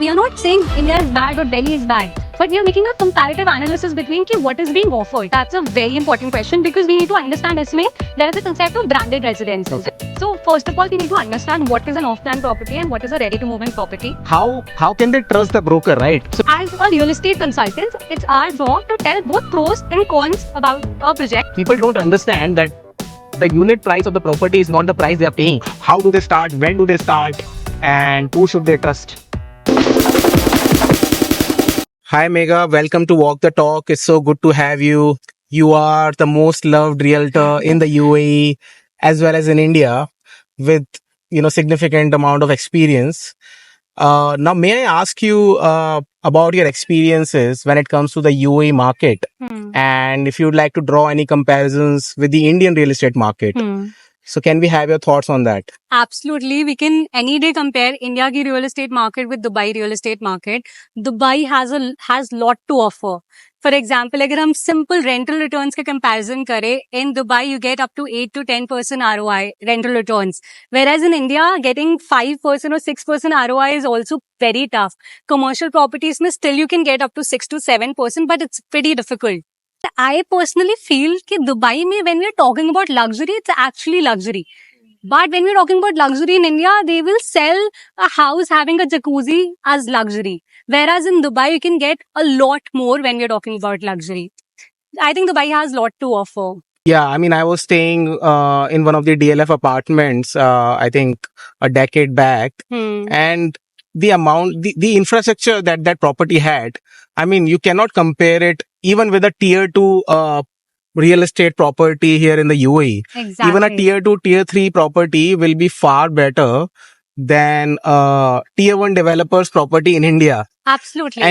We are not saying India is bad or Delhi is bad, but we are making a comparative analysis between what is being offered. That's a very important question because we need to understand there is a concept of branded residences. Okay. So first of all, we need to understand what is an off-plan property and what is a ready-to-move-in property. How can they trust the broker, right? So As a real estate consultant, it's our job to tell both pros and cons about a project. people don't understand that the unit price of the property is not the price they are paying. How do they start? When do they start? And who should they trust? Hi Mega, welcome to Walk the Talk. It's so good to have you. You are the most loved realtor in the UAE as well as in India with significant amount of experience. Now may I ask you about your experiences when it comes to the UAE market and if you'd like to draw any comparisons with the Indian real estate market. So can we have your thoughts on that? Absolutely. We can any day compare India ki real estate market with Dubai real estate market. Dubai has lot to offer. For example, अगर हम simple rental returns के comparison करें, in Dubai you get up to 8 to 10% ROI rental returns. Whereas in India, getting 5% or 6% ROI is also very tough. Commercial properties में still you can get up to 6 to 7%, but it's pretty difficult. I personally feel that Dubai mein, when we're talking about luxury, it's actually luxury. But when we're talking about luxury in India, they will sell a house having a jacuzzi as luxury. Whereas in Dubai, you can get a lot more when we're talking about luxury. I think Dubai has a lot to offer. Yeah, I mean, I was staying in one of the DLF apartments, I think a decade back, and the amount, the infrastructure that property had, I mean, you cannot compare it even with a tier 2 real estate property here in the UAE. Exactly. Even a tier 2, tier 3 property will be far better than tier 1 developers property in India. Absolutely.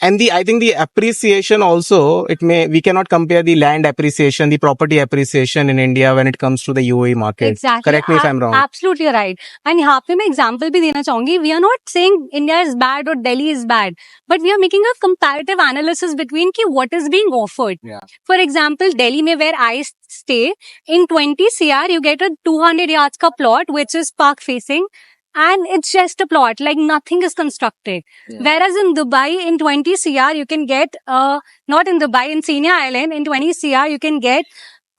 And I think the appreciation also, we cannot compare the land appreciation, the property appreciation in India when it comes to the UAE market. Exactly. Correct me if I'm wrong. Absolutely right. And यहाँ पे मैं example भी देना चाहूंगी. We are not saying India is bad or Delhi is bad, but we are making a comparative analysis between what is being offered. Yeah. For example, Delhi में where I stay, in 20 CR you get a 200 yards ka plot which is park facing. And it's just a plot, like nothing is constructed. Yeah. Whereas in Dubai, in 20 CR, you can get, not in Dubai, in Senia Island, in 20 CR, you can get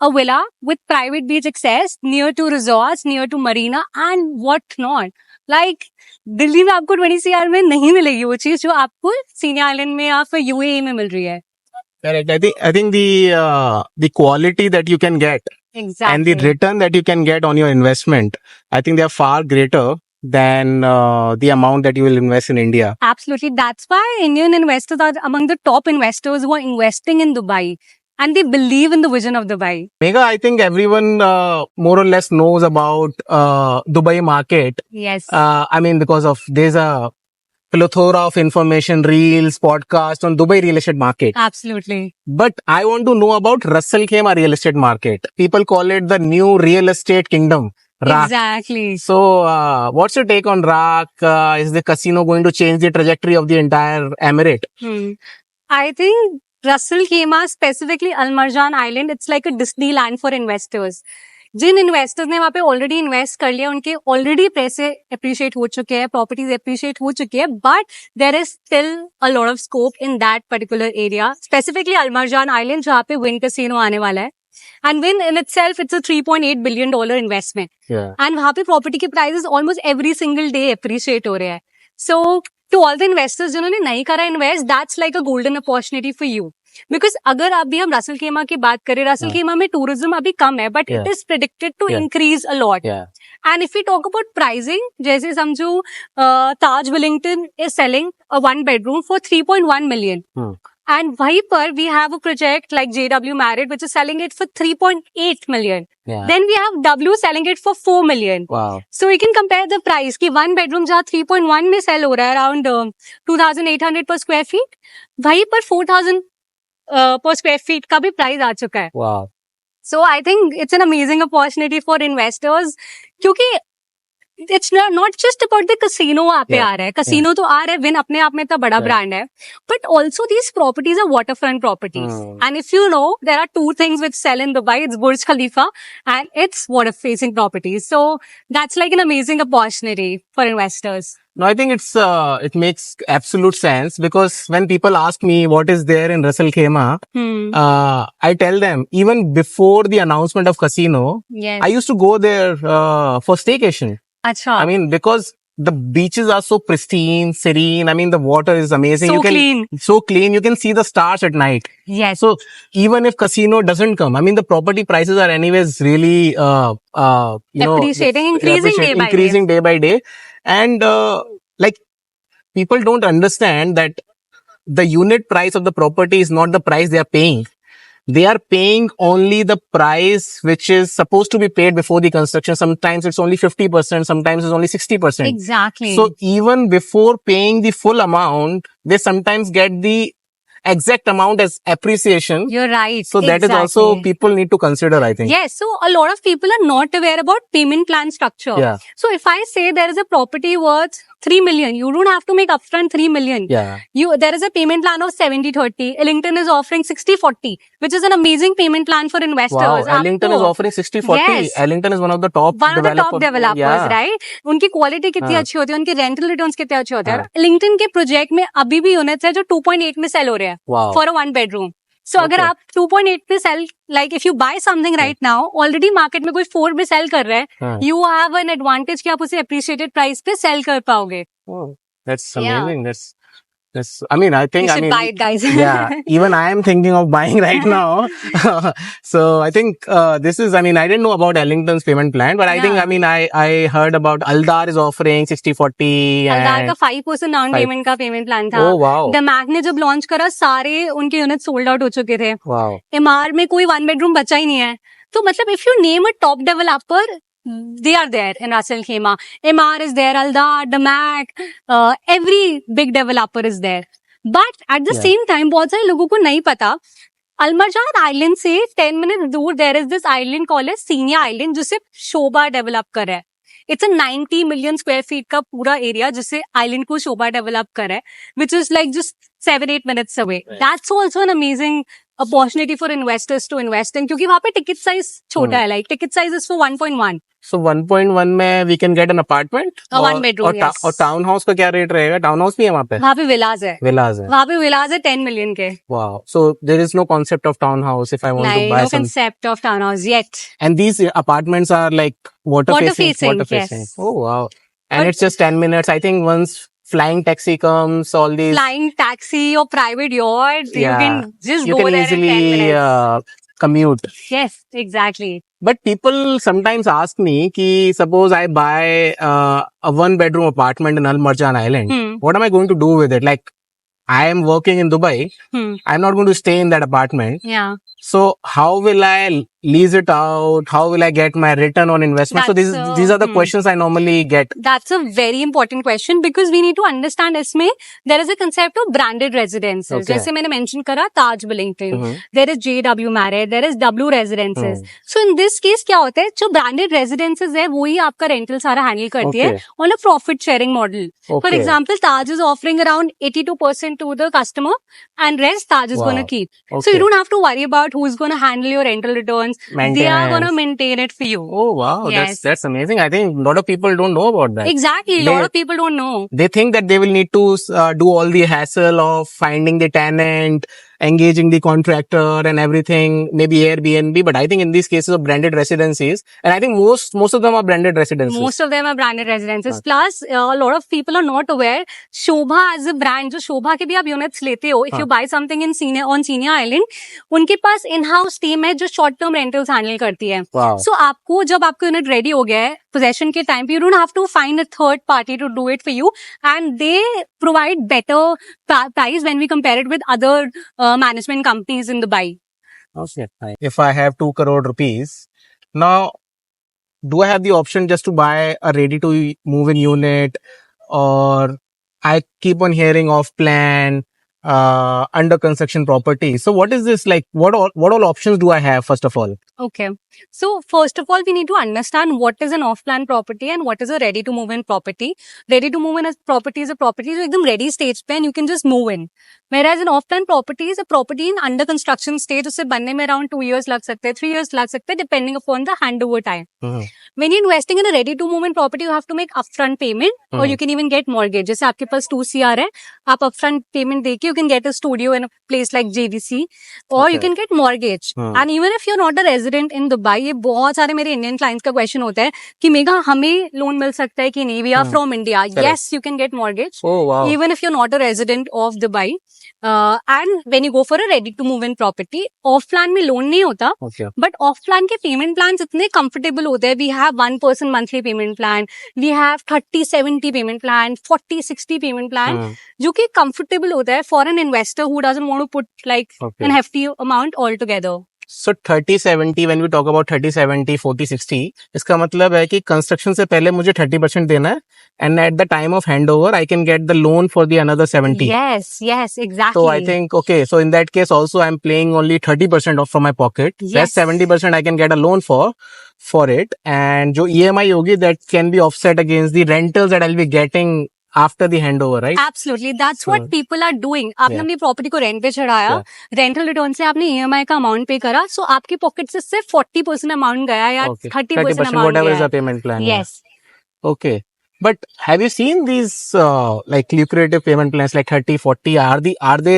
a villa with private beach access, near to resorts, near to marina, and what not. Like, Delhi में आपको 20 CR में नहीं मिलेगी वो चीज जो आपको सीनिया island में या फिर यूएई में मिल रही है. Correct. I think the quality that you can get. Exactly. And the return that you can get on your investment, I think they are far greater than the amount that you will invest in India. Absolutely. That's why Indian investors are among the top investors who are investing in Dubai. And they believe in the vision of Dubai. Mega, I think everyone more or less knows about Dubai market. Yes. I mean, because there's a plethora of information, reels, podcasts on Dubai real estate market. Absolutely. But I want to know about Russell Khaimah real estate market. People call it the new real estate kingdom. RAK. Exactly. So, what's your take on RAK? Is the casino going to change the trajectory of the entire emirate? I think Russell Khaimah, specifically Al Marjan Island, it's like a Disneyland for investors. जिन investors ने वहाँ पे already invest कर लिया उनके already पैसे appreciate हो चुके हैं, प्रॉपर्टीज अप्रिशिएट हो चुकी है, but there is still a lot of scope in that particular area, specifically Al Marjan island जहाँ पे विंड कैसीनो आने वाला है. And Win in itself, it's a $3.8 billion investment. Yeah. And वहाँ पे property के prices almost every single day appreciate हो रहे हैं. So, to all the investors जिन्होंने नहीं करा invest, that's like a golden opportunity for you. Because अगर अभी हम रसल खेमा की बात करें, रसल खेमा में tourism अभी कम है, but it is predicted to increase a lot. Yeah. And if we talk about pricing, जैसे समझो Taj Wellington is selling a 1 bedroom for 3.1 million. And वहीं पर we have a project like JW Marriott which is selling it for 3.8 million. Yeah. Then we have W selling it for 4 million. Wow. So we can compare the price कि 1 bedroom जहाँ 3.1 में sell हो रहा है around 2,800 per square feet, वहीं पर 4,000 per square feet का भी price आ चुका है. Wow. So I think it's an amazing opportunity for investors क्योंकि it's not just about the casino वहाँ पे Yeah, आ रहा है. Casino तो आ रहा है, Wynn अपने आप में इतना बड़ा Yeah. brand है. But also these properties are waterfront properties. Hmm. And if you know, there are two things which sell in Dubai. It's Burj Khalifa and it's water facing properties. So that's like an amazing opportunity for investors. No, I think it makes absolute sense, because when people ask me what is there in Ras Al Khaimah, I tell them even before the announcement of casino, Yes. I used to go there for staycation. Acha. I mean, because the beaches are so pristine, serene. I mean, the water is amazing. So You can, clean. So clean. You can see the stars at night. Yes. So even if casino doesn't come, I mean, the property prices are anyways really, Appreciating, increasing day by day. And, like, people don't understand that the unit price of the property is not the price they are paying. They are paying only the price which is supposed to be paid before the construction. Sometimes it's only 50%, sometimes it's only 60%. Exactly. So even before paying the full amount, they sometimes get the exact amount as appreciation. You're right. So that is also Exactly. people need to consider, I think. Yes. So a lot of people are not aware about payment plan structure. Yeah. So if I say there is a property worth 3 million, you don't have to make upfront 3 million. Yeah. There is a payment plan of 70-30. Ellington is offering 60-40, which is an amazing payment plan for investors. Wow. Ellington is Aapko- offering 60-40. Yes. Ellington is one of the top one of the top developers, Yeah. right? उनकी quality कितनी हाँ. अच्छी होती है, उनके rental returns कितने अच्छे होते हैं. हाँ. लिंक्डइन के प्रोजेक्ट में अभी भी यूनिट्स है जो 2.8 में सेल हो रहे हैं Wow. फॉर अ 1 bedroom. So अगर Okay. आप 2.8 पे सेल, like if you buy something right now, already market में कोई 4 में सेल कर रहा है, हाँ. you have an advantage कि आप उसे appreciated price पे सेल कर पाओगे. Oh, that's Yeah. amazing. That's, I mean, I think, You should buy it, guys. yeah, even I am thinking of buying right now. So I think, this is, I mean, I didn't know about Ellington's payment plan, but I think, Yeah. I mean, I heard about Aldar is offering 60-40. Haldar का and 5% down 5. Payment का payment plan था. Oh, wow. The Mac ने जब launch करा सारे उनके unit sold out हो चुके थे. Wow. एमआर में कोई 1 bedroom बचा ही नहीं है. तो मतलब if you name a top developer, they are there in Ras Al Khaimah. MR is there, Aldar, Damac, every big developer is there. But at the Yeah. same time, बहुत सारे लोगों को नहीं पता, अलमरजान आइलैंड से 10 minutes दूर there is this island called as सीनिया island, जिसे शोभा डेवलप कर रहा है. It's a 90 million square feet का पूरा एरिया जिसे आइलैंड को शोभा डेवलप कर रहा है, which is like just 7-8 minutes away. Right. That's also an amazing opportunity for investors to invest in, क्योंकि वहाँ पे टिकट साइज छोटा है, like ticket size is for 1.1. So 1.1 में we can get an apartment? A 1 bedroom, और, yes. और town house का क्या रेट रहेगा? टाउन हाउस भी है वहाँ पे? वहाँ पे विलाज है. Villas है. वहाँ पे विलाज है 10 million के. Wow. So there is no concept of townhouse if I want to नहीं, buy no some. concept of townhouse yet. And these apartments are like water facing. Water facing, yes. Oh, wow. And But- it's just 10 minutes. I think once flying taxi comes, all these, Flying taxi or private yacht, Yeah. you can just you go can there in 10 easily minutes. commute. Yes, exactly. But people sometimes ask me ki suppose I buy a 1 bedroom apartment in Al Marjan Island. Hmm. What am I going to do with it? Like, I am working in Dubai. Hmm. I'm not going to stay in that apartment. Yeah. So how will I lease it out? How will I get my return on investment? So That's, these are the questions I normally get. That's a very important question because we need to understand इसमें there is a concept of branded residences. Okay. जैसे मैंने mention करा Taj Wellington. Mhm. There is JW Marriott, there is W Residences. Hmm. So in this case क्या होता है, जो branded residences है वही आपका rental सारा handle करती है Okay. on a profit sharing model. For Okay. example, Taj is offering around 82% to the customer and rest Taj is Wow. going to keep. So Okay. you don't have to worry about who is going to handle your rental returns. They are Maintenance. going to maintain it for you. Oh wow, Yes. that's amazing. I think a lot of people don't know about that. Exactly. A They- lot of people don't know. They think that they will need to do all the hassle of finding the tenant, engaging the contractor and everything, maybe Airbnb. But I think in these cases of branded residencies, and I think most of them are branded residences. Most of them are branded residences. हाँ. Plus, a lot of people are not aware. Shobha as a brand, जो शोभा के भी आप units लेते हो, if हाँ. you buy something in on Senior Island, उनके पास in-house team है जो short term rentals handle करती है. Wow. So आपको जब आपका यूनिट रेडी हो गया है possession के टाइम पे, you don't have to find a third party to do it for you, and they provide better price when we compare it with other management companies in Dubai. Okay. If I have 2 crore rupees, now do I have the option just to buy a ready to move in unit, or I keep on hearing off plan? under construction property. So what is this like? What all options do I have first of all? Okay. So first of all, we need to understand what is an off-plan property and what is a ready-to-move-in property. Ready-to-move-in property is a property जो एकदम ready stage पे and you can just move in. Whereas an off-plan property is a property in under construction stage. उसे बनने में around 2 years लग सकते हैं, 3 years लग सकते हैं, depending upon the handover time. When you're investing in a ready-to-move-in property, you have to make upfront payment or you can even get mortgage. जैसे आपके पास 2 CR है, आप upfront payment देके you can get a studio in a place like JDC or you can get mortgage. And even if you're not a resident in Dubai, ये बहुत सारे मेरे Indian clients का question होता है कि मेगा हमें लोन मिल सकता है कि नहीं? We are from India. Yes, you can get mortgage. Oh wow. Even if you're not a resident of Dubai. And when you go for a ready-to-move-in property, off-plan में loan नहीं होता. Okay. But off-plan के payment plans इतने comfortable होते हैं. We have 1% monthly payment plan. We have 30-70 payment plan, 40-60 payment plan. जो कि comfortable होता है for an investor who doesn't want to put like an hefty amount altogether. So 30-70, when we talk about 30-70, 40-60, इसका मतलब है कि कंस्ट्रक्शन से पहले मुझे 30% देना है and at the time of handover, I can get the loan for the another 70. Yes, exactly. So I think, okay, so in that case also I'm paying only 30% off from my pocket. Yes. Rest 70% I can get a loan for it. And जो EMI होगी, that can be offset against the rentals that I'll be getting after the handover, right? Absolutely. That's what people are doing. आपने अपनी property को rent पे चढ़ाया, rental return से आपने EMI का अमाउंट पे करा, सो आपकी पॉकेट से सिर्फ 40% अमाउंट गया या 30% अमाउंट whatever is गया. the payment plan. Yes. Okay. But have you seen these like lucrative payment plans like 30-40? Are they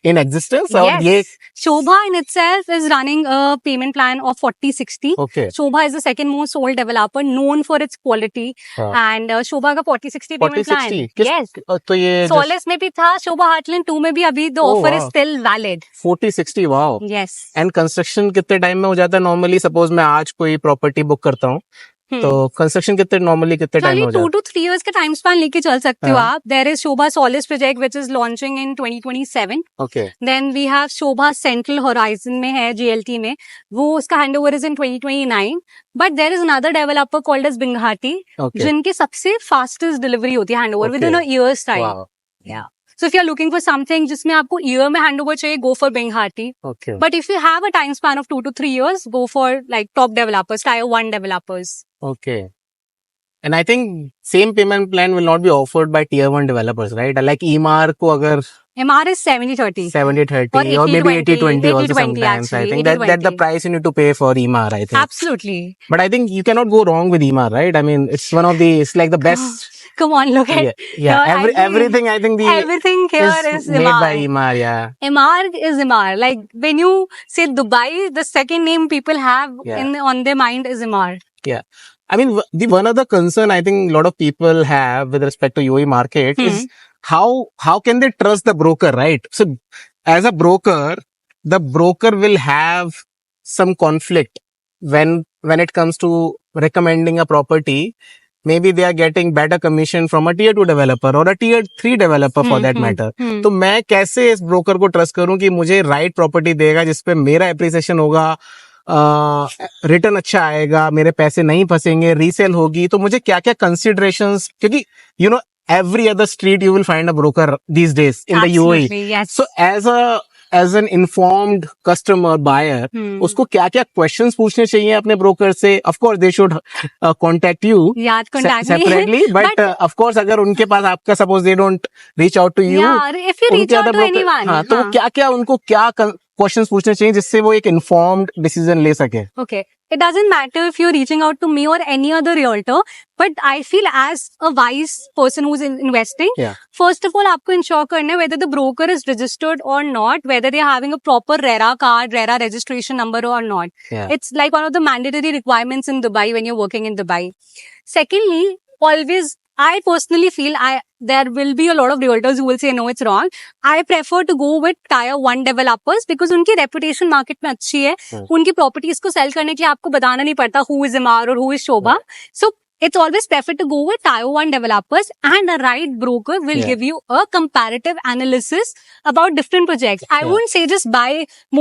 in existence? Or Yes. Shobha in itself is running a payment plan of 40-60. Okay. Shobha is the second most sold developer known for its quality. And Shobha का 40-60 payment plan. 40-60? Yes. तो ये Solace में भी था, Shobha Heartland 2 में भी अभी the offer is still valid. 40-60, wow. Yes. And construction कितने टाइम में हो जाता है normally? Suppose मैं आज कोई प्रॉपर्टी बुक करता हूँ, तो कंस्ट्रक्शन कितने टाइम में हो जाता है? 2 to 3 years का टाइम स्पैन लेके चल सकते हो आप. There is Shobha Solace project which is launching in 2027. Okay. Then we have Shobha Central Horizon में है GLT में, वो उसका handover is in 2029. But there is another developer called as Binghati, जिनकी सबसे fastest delivery होती है handover within a year's time. Wow. Yeah. So if you're looking for something जिसमें आपको year में handover चाहिए, go for Binghati. Okay. But if you have a time span of 2 to 3 years, go for like top developers, tier 1 developers. Okay. And I think same payment plan will not be offered by tier 1 developers, right? Like EMAR को अगर MR is 70-30. 70-30 or maybe 80-20 also 80-20 sometimes. actually, I think that's the price you need to pay for EMAR, I think. Absolutely. But I think you cannot go wrong with EMAR, right? I mean, it's like the best. Come on, look at everything. I think everything here is made MR. by EMAR. Yeah. MR is MR. Like when you say Dubai, the second name people have on their mind is MR. Yeah. I mean, the one other concern I think a lot of people have with respect to UAE market is how can they trust the broker, right? So as a broker, the broker will have some conflict when it comes to recommending a property. Maybe they are getting better commission from a tier 2 developer or a tier 3 developer for that matter. तो मैं कैसे इस broker को trust करूं कि मुझे right property देगा जिसपे मेरा appreciation होगा, रिटर्न अच्छा आएगा, मेरे पैसे नहीं फंसेंगे, रीसेल होगी, तो मुझे क्या क्या considerations, क्योंकि every other street you will find a broker these days in the UAE. Yes. So as an informed customer buyer, उसको क्या क्या questions पूछने चाहिए अपने broker से? Of course they should contact you separately, but of course अगर उनके पास आपका suppose they don't reach out to you, if you reach out to anyone, तो उनको क्या questions पूछने चाहिए जिससे वो एक informed decision ले सके? Okay. It doesn't matter if you're reaching out to me or any other realtor, but I feel as a wise person who's investing, first of all, आपको ensure करना है whether the broker is registered or not, whether they're having a proper RERA card, RERA registration number or not. It's like one of the mandatory requirements in Dubai when you're working in Dubai. Secondly, always, I personally feel there will be a lot of realtors who will say no, it's wrong. I prefer to go with tier 1 developers because उनकी reputation market में अच्छी है. उनकी properties को sell करने के लिए आपको बताना नहीं पड़ता who is MR or who is Shobha. So it's always preferred to go with tier 1 developers, and a right broker will Yeah. give you a comparative analysis about different projects. I Yeah. wouldn't say just buy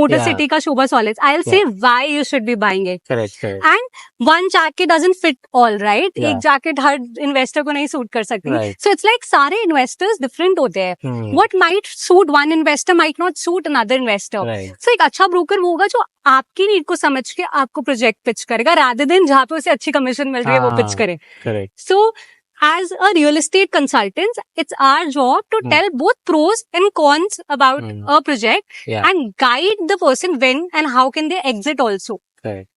Motor Yeah. City ka Shobha Solids. I'll say why you should be buying it. Correct. And one jacket doesn't fit all, right? Yeah. एक jacket हर investor को नहीं suit कर सकती. Right. So it's like सारे investors different होते हैं. Hmm. What might suit one investor might not suit another investor. Right. So एक अच्छा broker वो होगा जो आपकी नीड को समझ के आपको प्रोजेक्ट पिच करेगा, rather than जहाँ पे उसे अच्छी कमीशन मिल रही है वो पिच करे. Correct. So as a real estate consultant, it's our job to tell both pros and cons about a project Yeah. and guide the person when and how can they exit also. Correct.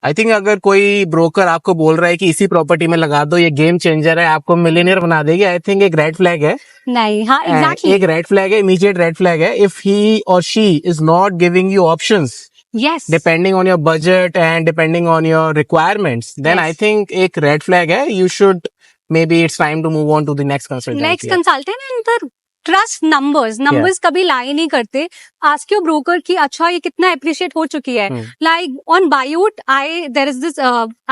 I think अगर कोई broker आपको बोल रहा है कि इसी property में लगा दो, ये गेम चेंजर है, आपको मिलियनियर बना देगी, आई थिंक एक रेड फ्लैग है. नहीं, हाँ, And exactly. एक रेड फ्लैग है, इमीडिएट रेड फ्लैग है. इफ ही और she is not giving you options Yes. depending on your budget and depending on your requirements, then Yes. I think एक red flag है. You should, maybe it's time to move on to the next consultant. Next consultant and the trust numbers. Numbers कभी lie नहीं करते. Ask your broker कि अच्छा ये कितना appreciate हो चुकी है. Like on Buyut, there is this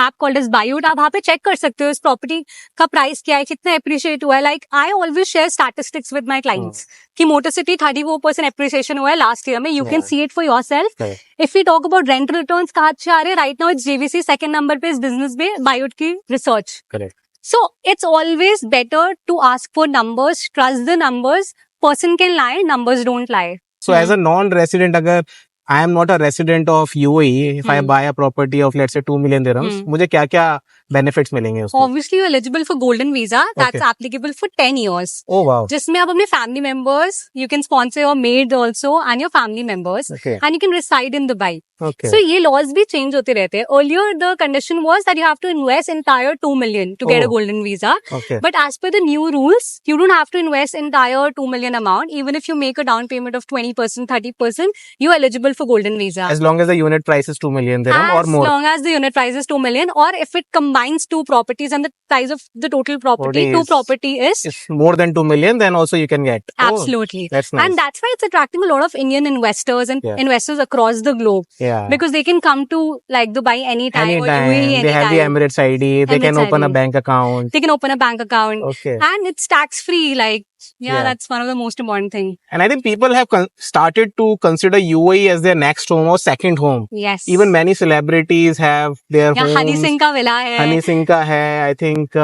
app called as Buyut. आप वहाँ पे check कर सकते हो इस property का price क्या है, कितना appreciate हुआ है. Like I always share statistics with my clients कि Motor City 34% appreciation हुआ है last year में. You can see it for yourself. Correct. If we talk about rental returns कहाँ अच्छे आ रहे हैं, right now it's JVC second number पे इस business में Buyut की research. Correct. So it's always better to ask for numbers, trust the numbers. Person can lie, numbers don't lie. So as a non-resident, अगर I am not a resident of UAE, if I buy a property of let's say 2 million dirhams, मुझे क्या क्या benefits मिलेंगे उसको? Obviously, you're eligible for Golden Visa. That's Okay. applicable for 10 years. Oh wow. जिसमें आप अपने family members, you can sponsor your maid also and your family members. Okay. And you can reside in Dubai. Okay. So ये laws भी change होते रहते हैं. Earlier, the condition was that you have to invest entire 2 million to get a Oh. Golden Visa. Okay. But as per the new rules, you don't have to invest entire 2 million amount. Even if you make a down payment of 20%, 30%, you're eligible for Golden Visa. As long as the unit price is 2 million dirham or more. As long as the unit price is 2 million, or if it combines two properties and the price of the total property, Property two is- property is If more than 2 million, then also you can get. Oh, absolutely. that's nice. And that's why it's attracting a lot of Indian investors and Yeah. investors across the globe. Yeah. Because they can come to like Dubai anytime or Anytime. UAE They have the anytime. Emirates ID. They can Emirates open a ID. bank account. They can open a bank account. Okay. And it's tax free. Like, Yeah. that's one of the most important thing. And I think people have started to consider UAE as their next home or second home. Yes. Even many celebrities have their Yeah, homes. Honey Singh का villa है. हनी सिंह का है. I think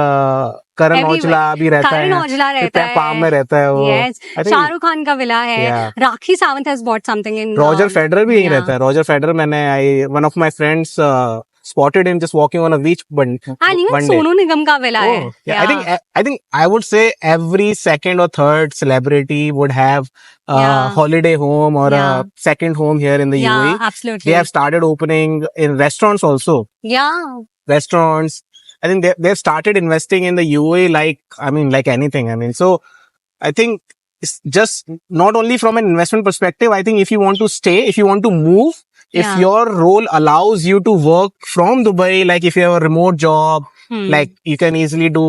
Karan Everywhere. Aujla भी रहता है. करण औजला रहता है. Palm में रहता है वो. Yes. I think Shahrukh Khan का विला है. Yeah. Rakhi Sawant has bought something in. Roger Federer भी यहीं yeah. रहता है. रॉजर फेडरर मैंने one of my friends spotted him just walking on a beach one And even day. Sonu Nigam का विला है. Oh, yeah. I think I would say every second or third celebrity would have a Yeah. holiday home or Yeah. a second home here in the Yeah, UAE. absolutely. They have started opening in restaurants also. Yeah. Restaurants. I think they've started investing in the UAE like anything. So I think it's just not only from an investment perspective. I think if you want to stay, if you want to move, if Yeah. your role allows you to work from Dubai, like if you have a remote job, like you can easily do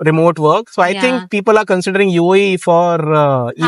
remote work. So I Yeah. think people are considering UAE for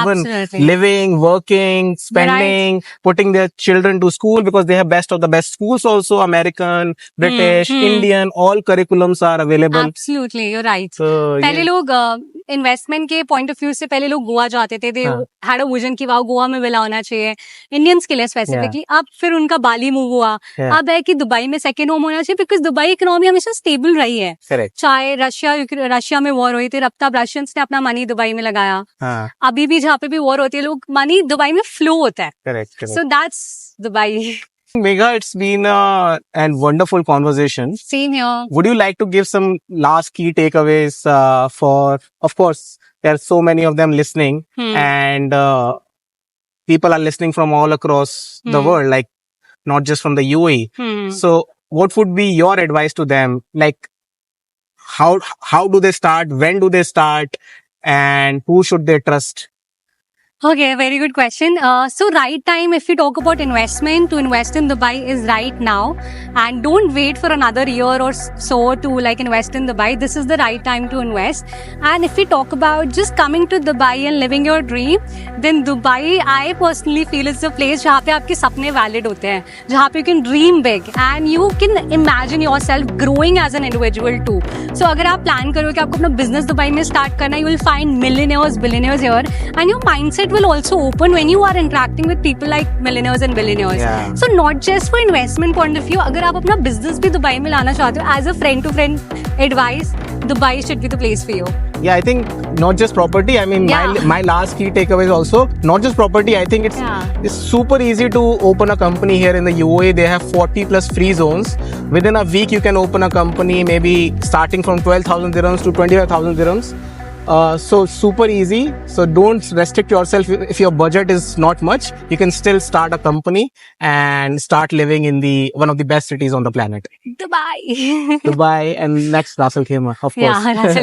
even Absolutely. living, working, spending, putting their children to school because they have best of the best schools also. American, British, Indian, all curriculums are available. Absolutely, you're right. So पहले yeah. लोग investment के point of view से पहले लोग गोवा जाते थे. दे हाँ. Had a vision कि वाओ गोवा में विला होना चाहिए इंडियंस के लिए स्पेसिफिकली. अब फिर उनका बाली मूव हुआ. Yeah. अब है कि दुबई में सेकंड होम होना चाहिए बिकॉज दुबई इकोनॉमी हमेशा स्टेबल रही है. Correct. चाहे रशिया में वॉर हुई थी, तब रशियंस ने अपना मनी दुबई में लगाया. हाँ, अभी भी जहाँ पे भी वॉर होती है लोग मनी दुबई में फ्लो होता है. correct. So that's Dubai. Megha, it's been a wonderful conversation. Same here. Would you like to give some last key takeaways for, of course, there are so many of them listening and people are listening from all across the world, like not just from the UAE. So what would be your advice to them? Like how do they start? When do they start? And who should they trust? Okay, very good question. So right time, if we talk about investment, to invest in Dubai is right now, and don't wait for another year or so to like invest in Dubai. This is the right time to invest. And if we talk about just coming to Dubai and living your dream, then Dubai, I personally feel is the place जहाँ पे आपके सपने valid होते हैं, जहाँ पे you can dream big and you can imagine yourself growing as an individual too. So अगर आप plan करो कि आपको अपना business दुबई में start करना है, you will find millionaires, billionaires here, and your mindset will also open when you are interacting with people like millionaires and billionaires. Yeah. So not just for investment point of view, अगर आप अपना business भी Dubai में लाना चाहते हो, as a friend to friend advice, Dubai should be the place for you. Yeah, I think not just property. I mean, Yeah. my last key takeaway is also not just property. I think it's super easy to open a company here in the UAE. They have 40 plus free zones. Within a week, you can open a company, maybe starting from 12,000 dirhams to 25,000 dirhams. So super easy. So don't restrict yourself. If your budget is not much, you can still start a company and start living in the one of the best cities on the planet, Dubai. Dubai, and next Ras Al Khaimah, of course. Yeah, Russell